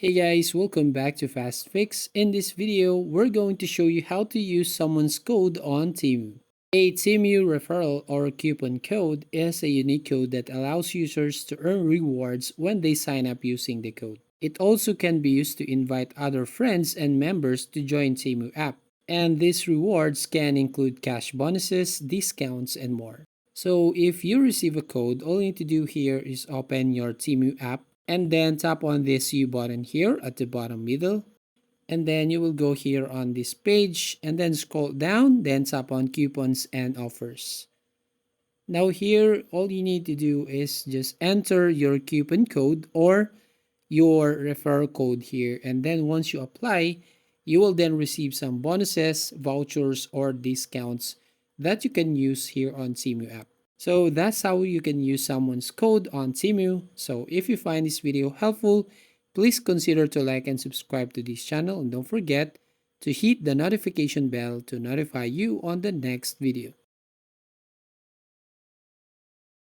Hey guys, welcome back to Fast Fix. In this video, we're going to show you how to use someone's code on Temu. A Temu referral or coupon code is a unique code that allows users to earn rewards when they sign up using the code. It also can be used to invite other friends and members to join Temu app. And these rewards can include cash bonuses, discounts, and more. So if you receive a code, all you need to do here is open your Temu app and then tap on this U button here at the bottom middle, and then you will go here on this page and then scroll down, then tap on coupons and offers. Now here all you need to do is just enter your coupon code or your referral code here, and then once you apply, you will then receive some bonuses, vouchers, or discounts that you can use here on Temu app. So that's how you can use someone's code on Temu. So if you find this video helpful, please consider to like and subscribe to this channel, and don't forget to hit the notification bell to notify you on the next video.